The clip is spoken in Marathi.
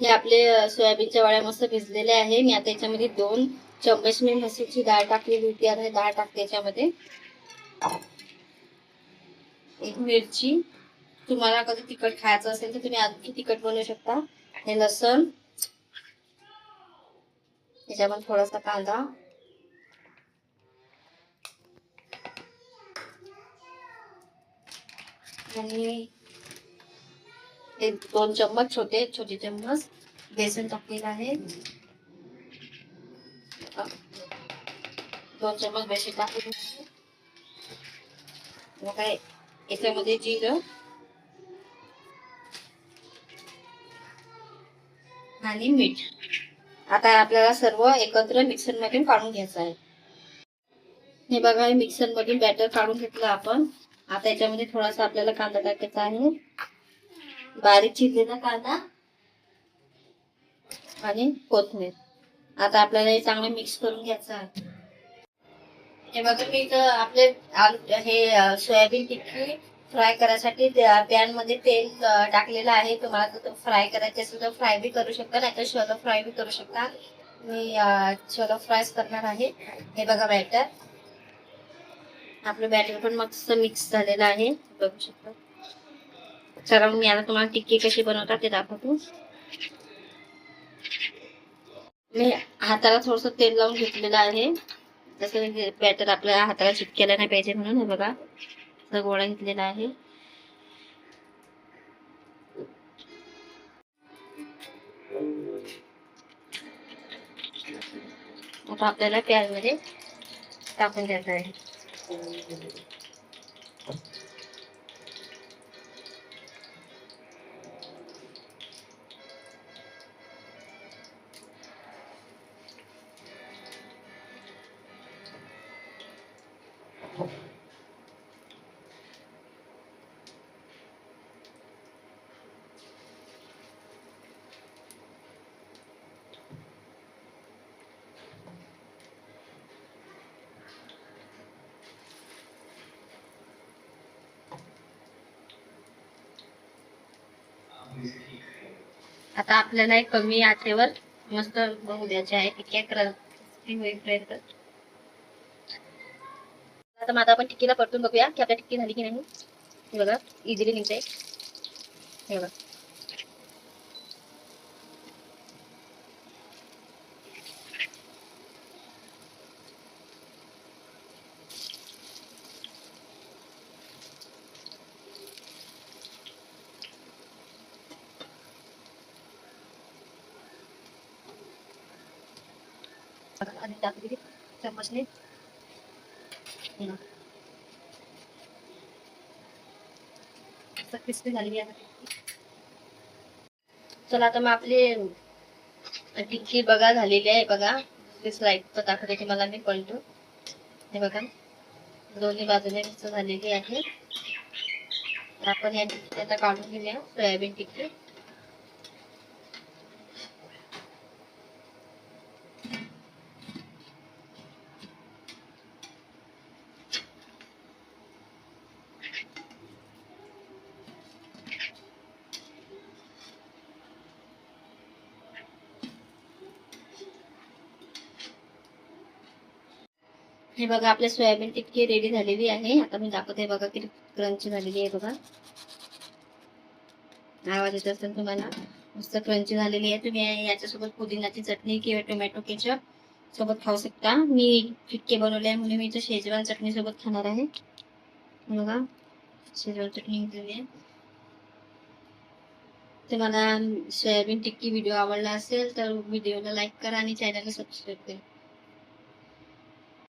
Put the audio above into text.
हे आपले सोयाबीनच्या वड्या मस्त भिजलेले आहे. मी आता याच्यामध्ये 2 चम्मच मी मसूरची डाळ टाकलेली होती. आता डाळ टाकते याच्यामध्ये. एक मिरची, तुम्हाला कधी तिखट खायचं असेल तर तुम्ही आणखी तिखट बनवू शकता. हे लसण, याच्यामध्ये थोडासा कांदा आणि एक 2 चम्मच छोटे चम्मच बेसन टाकलेलं आहे. 2 चम्मच बेसन टाकलेलं आहे. मग काय याच्यामध्ये जिरं आणि मीठ. आता आपल्याला सर्व एकत्र मिक्सर मधून काढून घ्यायचं आहे. हे बघा, हे मिक्सर मधून बॅटर काढून घेतलं आपण. आता याच्यामध्ये थोडासा आपल्याला कांदा टाकायचा आहे, बारीक चिरलेला कांदा आणि कोथिंबीर. आता आपल्याला हे चांगलं मिक्स करून घ्यायचं आहे. हे बघा, मी इथं आपले हे सोयाबीन टिक्की फ्राय करायसाठी पॅन मध्ये तेल टाकलेलं आहे. तुम्हाला जर फ्राय करायचे असेल तर फ्राय बी करू शकता, नाही तर शॅलो फ्राय बी करू शकता. मी शॅलो फ्राय करणार आहे. हे बघा, बॅटर आपलं बॅटर पण मस्त मिक्स झालेलं आहे, बघू शकता. चला मी आता तुम्हाला टिक्की कशी बनवतात ते दाखवतो. मी हाताला थोडस तेल लावून घेतलेलं आहे, जसं बॅटर आपल्या हाताला चिटकेला नाही पाहिजे म्हणून. हे बघा, गोळा घेतलेला आहे. आता आपल्याला पॅन मध्ये टाकून द्यायचं आहे. आता आपल्याला एक कमी आचेवर मस्त बनवू द्यायचे आहे टिक्की क्रंची होईपर्यंत. आता आता आपण टिक्कीला परतून बघूया की आपल्या टिक्की झाली की नाही. हे बघा, इझिली निघते. हे बघा, आणि टाकली चम्मचने. क्रिस्पी झालेली आहे. चला आता मग आपली टिक्की बघा झालेली आहे. बघा, स्लाइड दाखवते मला मी पलटून. हे बघा, दोन्ही बाजूने मिक्स झालेली आहे. आपण या टिक्की आता काढून घेऊया, सोयाबीन टिक्की. हे बघा, आपल्या सोयाबीन टिक्की रेडी झालेली आहे. आता मी दाखवते बघा किती क्रंची झालेली आहे. बघा, आवाज येत असेल तुम्हाला. मस्त क्रंची झालेली आहे. तुम्ही याच्यासोबत पुदिनाची चटणी किंवा टोमॅटो केचप सोबत खाऊ शकता. मी टिक्की बनवले आहे म्हणून मी इथे शेजवान चटणी सोबत खाणार आहे. बघा, शेजवान चटणी घेतलेली आहे. तुम्हाला सोयाबीन टिक्की व्हिडिओ आवडला असेल तर व्हिडिओला लाईक करा आणि चॅनलला सबस्क्राईब करा.